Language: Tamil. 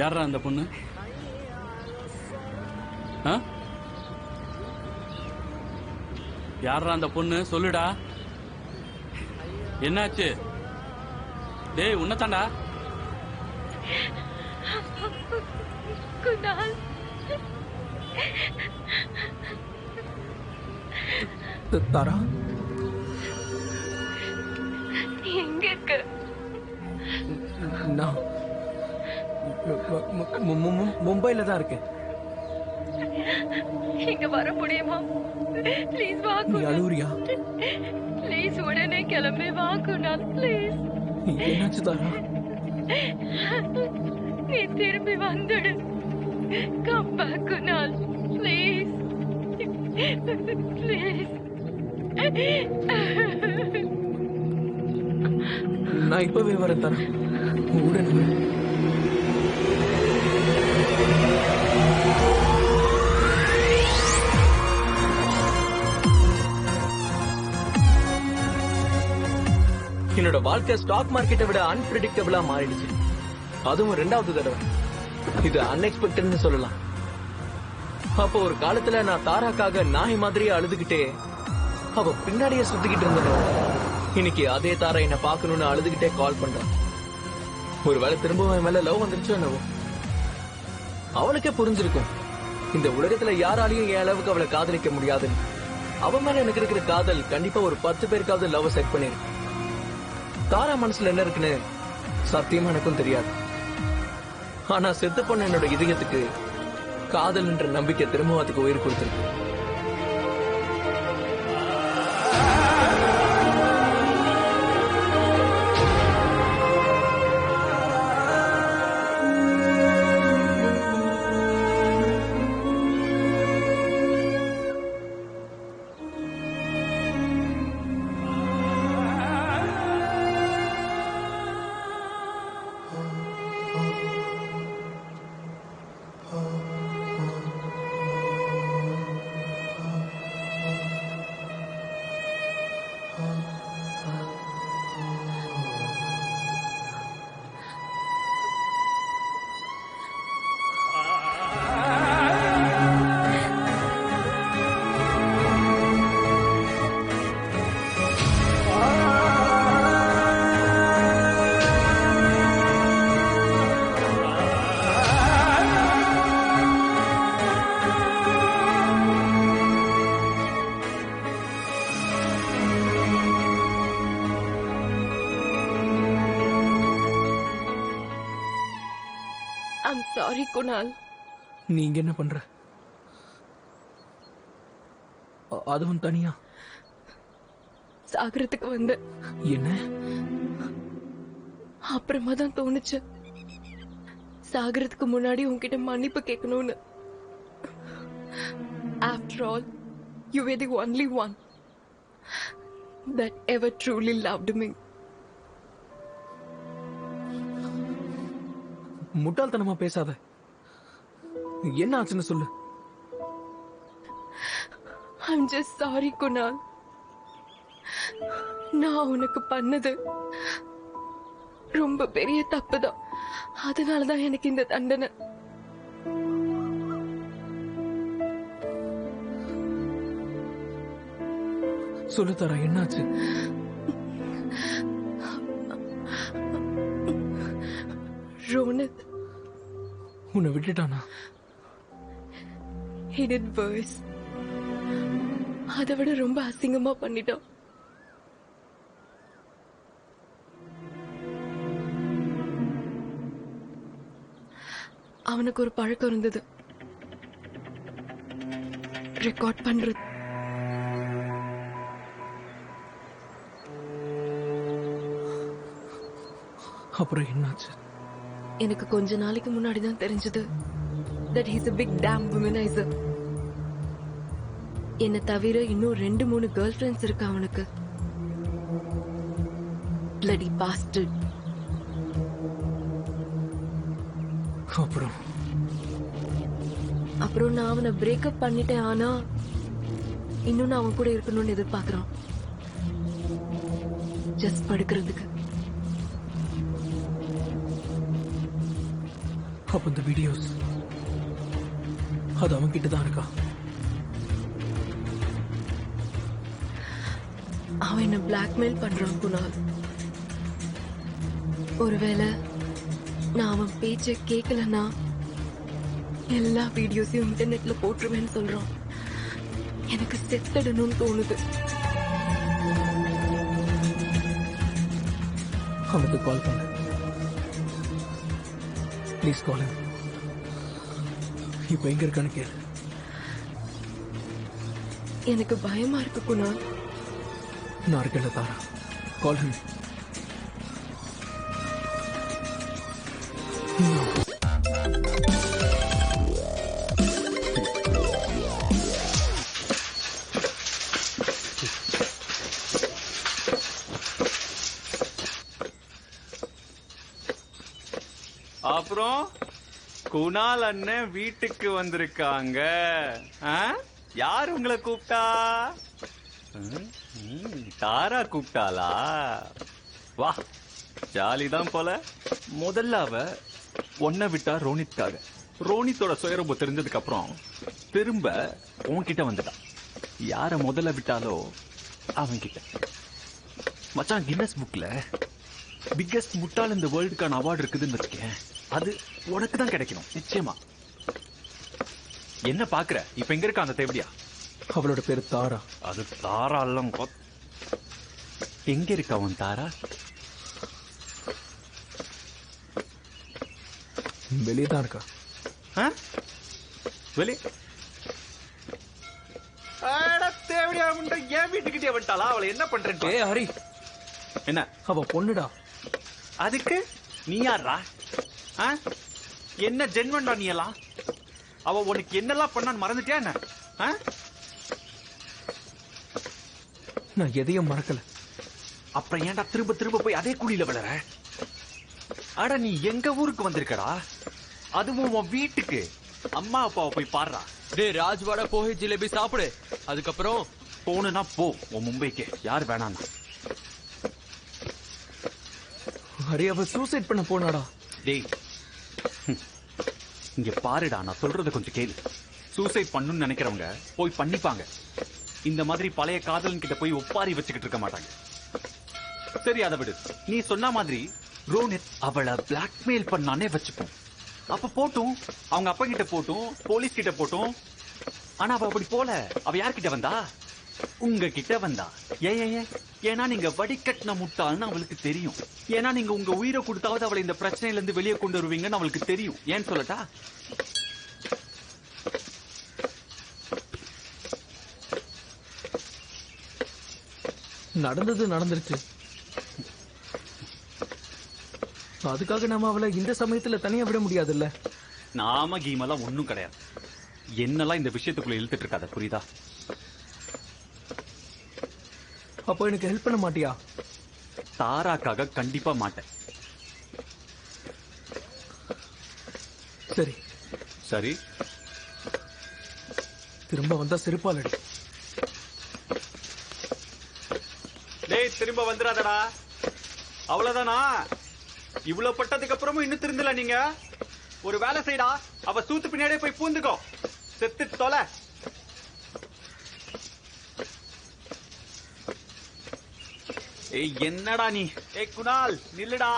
யாரா அந்த பொண்ணு? யாரா அந்த பொண்ணு? சொல்லுடா, என்னாச்சு? டேய், உன்னதாண்டா. குணால், தாரா எங்க இருக்க? நான் மும்பைல தான் இருக்கேன். இங்க வர முடியுமா? ப்ளீஸ் வா நீ குணால். அழுவுறியா? ப்ளீஸ் உடனே கிளம்பி வா குணால், ப்ளீஸ். என்னாச்சு தாரா? நீ திரும்பி வந்துடு. Come back Kunal, please please. நான் இப்பவே வரேன் தாரா, உடனே. என்னோட வாழ்க்கை ஸ்டாக் மார்க்கெட்டை விட அன்பிரடிக்டபிளா மாறிடுச்சு. அதுவும் 2வது தடவை. இது அன்எக்ஸ்பெக்டட்னு சொல்லலாம். அப்போ ஒரு காலத்துல நான் தாராக்காக நாய் மாதிரியே அழுதுகிட்டே அவ பின்னாடியே சுத்திக்கிட்டு இருந்தேன். இன்னைக்கு அதே தாரா என்ன பாக்கணும்னு அழுதுகிட்டே கால் பண்றான். ஒருவேளை திரும்பவும் என் மேல லவ் வந்துருச்சோ என்னவோ. அவளுக்கே புரிஞ்சிருக்கும் இந்த உலகத்துல யாராலையும் என் அளவுக்கு அவளை காதலிக்க முடியாதுன்னு. அவன் மேல எனக்கு இருக்கிற காதல் கண்டிப்பா ஒரு 10 பேருக்காவது லவ் செட் பண்ணிருக்கு. தாரா மனசுல என்ன இருக்குன்னு சத்தியமா எனக்கும் தெரியாது. ஆனா செத்து போன என்னோட இதயத்துக்கு காதல் என்ற நம்பிக்கை திரும்பவும் அதுக்கு உயிர் கொடுத்திருக்கு. I'm sorry Kunal. நீங்க என்ன பண்ற? அதுவும் தனியா? சாகரத்துக்கு வந்து என்ன? அப்புறமா தான் தோணுச்சு சாகரத்துக்கு முன்னாடி உன்கிட்ட மன்னிப்பு கேட்கணும்னு. After all, you were the only one that ever truly loved me. முட்டாள்தனமா பேசாத. என்ன ஆச்சுன்னு சொல்லு. I'm just sorry Kunal. நான் உனக்கு பண்ணது ரொம்ப பெரிய தப்புதான். அதனாலதான் எனக்கு இந்த தண்டனை. சொல்லு தாரா, என்னாச்சு? ரோனித் உன்னை விட்டுட்டானா? he did worse. அதை விட ரொம்ப அசிங்கமா பண்ணிட்டான். அவனுக்கு ஒரு பழக்கம் இருந்தது, ரெக்கார்ட் பண்றது. அப்புறம் என்னாச்சு? எனக்கு கொஞ்ச நாளைக்கு முன்னாடி தான் தெரிஞ்சது that he's a big damn womanizer. என்ன தவிர இன்னும் 2-3 கேர்ள் ஃபிரெண்ட்ஸ் இருக்கு அவனுக்கு. bloody bastard. அப்புறம் நான் அவனை பிரேக்கப் பண்ணிட்டேன். ஆனா இன்னும் நான் அவன் கூட இருக்கணும்னு எதிர்பார்க்கறான், ஜஸ்ட் படுக்கிறதுக்கு. அப்ப இந்த வீடியோஸ் அது அவன் கிட்ட தான் இருக்கா? அவன் என்ன பிளாக்மெயில் பண்றான் குணால். ஒருவேளை நான் அவன் பேச்ச கேட்கலன்னா எல்லா வீடியோஸையும் இன்டர்நெட்ல போட்டுருவேன்னு சொல்றான். எனக்கு செத்துடணும்னு தோணுது. அவனுக்கு கால் பண்ணு. Please call. இப்ப எங்க இருக்கான்னு கேளு. எனக்கு பயமா இருக்கு குணால். நான் இருக்கல தாரா. Call him. அப்புறம் குணால் அண்ணன் வீட்டுக்கு வந்திருக்காங்க. யார் உங்களை கூப்பிட்டா? தாரா கூப்பிட்டாளா? வா, ஜாலிதான் போல. முதல்ல அவ ஒன்ன விட்டா ரோனித்காக. ரோனித்தோட சுயரூபம் தெரிஞ்சதுக்கு அப்புறம் திரும்ப உன்கிட்ட வந்துட்டா. யார முதல்ல விட்டாலோ அவன் கிட்ட. மச்சான், கின்னஸ் புக்ல பிக்கஸ்ட் முட்டாள் இந்த வேர்ல்டுக்கான அவார்டு இருக்குதுன்னு வச்சுக்கேன். அது உனக்கு தான் கிடைக்கணும் நிச்சயமா. என்ன பாக்குற? இப்ப எங்க இருக்கா அந்த தேவடியா? அவளோட பேரு தாரா. அது தாரா இல்ல. எங்க இருக்கா அவன் தாரா? வெளியே தான் இருக்கா. வெளியே? தேவடியா என் வீட்டுக்கிட்டே வந்துட்டாளா? அவளை என்ன பண்றேன்? ஏ ஹரி, என்ன? அவ பொண்ணுடா. அதுக்கு நீ யாரா? என்ன ஜென்மன்டா நீ எல்லாம்? அவ உனக்கு என்னெல்லாம் பண்ணான்னு மறந்துட்டியா என்ன? நான் எதையும் மறக்கல. அப்புறம் ஏன்டா திரும்ப திரும்ப போய் அதே குழியில விழற? அட, நீ எங்க ஊருக்கு வந்திருக்கடா, அதுவும் உன் வீட்டுக்கு. அம்மா அப்பாவை போய் பாடுறா. டேய், ராஜ்வாடா போய் ஜிலேபி சாப்பிடு. அதுக்கப்புறம் போனா போ உன் மும்பைக்கு. யார் வேணான்னா? ஹரி, அவ சூசைட் பண்ண போனாடா. டேய், இங்க பாருடா, நான் சொல்றத கொஞ்சம் கேளு. சூசைட் பண்ணணும்னு நினைக்கிறவங்க போய் பண்ணிப்பாங்க. இந்த மாதிரி பழைய காதலன் கிட்ட போய் ஒப்பாரி வச்சுக்கிட்டு இருக்க மாட்டாங்க. சரி, அதை விடு. நீ சொன்ன மாதிரி ரோனித் அவளை பிளாக்மெயில் பண்ணானே வச்சுப்போம். அப்ப போட்டும், அவங்க அப்பா கிட்ட போட்டும், போலீஸ் கிட்ட போட்டும். ஆனா அவ அப்படி போல. அவ யார்கிட்ட வந்தா? உங்க கிட்ட வந்தா. ஏன்னா நீங்க வடிகட்டின முட்டாள்னு அவளுக்கு தெரியும். ஏன்னா நீங்க உங்க உயிரை கொடுத்தாவது அவளை இந்த பிரச்சனையில இருந்து வெளியே கொண்டு வருவீங்கன்னு அவளுக்கு தெரியும். ஏன்னு சொல்லட்டா? நடந்தது நடந்துருச்சு. அதுக்காக நாம அவளை இந்த சமயத்துல தனியா விட முடியாதுல்ல. நாம கீமெல்லாம் ஒண்ணும் கிடையாது. என்னெல்லாம் இந்த விஷயத்துக்குள்ள இழுத்துட்டு இருக்காத, புரியுதா? அப்போ எனக்கு ஹெல்ப் பண்ண மாட்டியா? தாராக்காக கண்டிப்பா மாட்டேன். சரி சரி, திரும்ப வந்தா செருப்பாலடி. டேய், திரும்ப வந்துடாதடா. அவ்வளவுதானா? இவ்வளவு பட்டதுக்கு அப்புறமும் இன்னும் திருந்தல நீங்க? ஒரு வேலை செய்டா, அவ சூத்து பின்னாடியே போய் பூந்துக்கோ. செத்து தொலை. ஏய், என்னடா நீ? ஏய் குணால், நில்லுடா.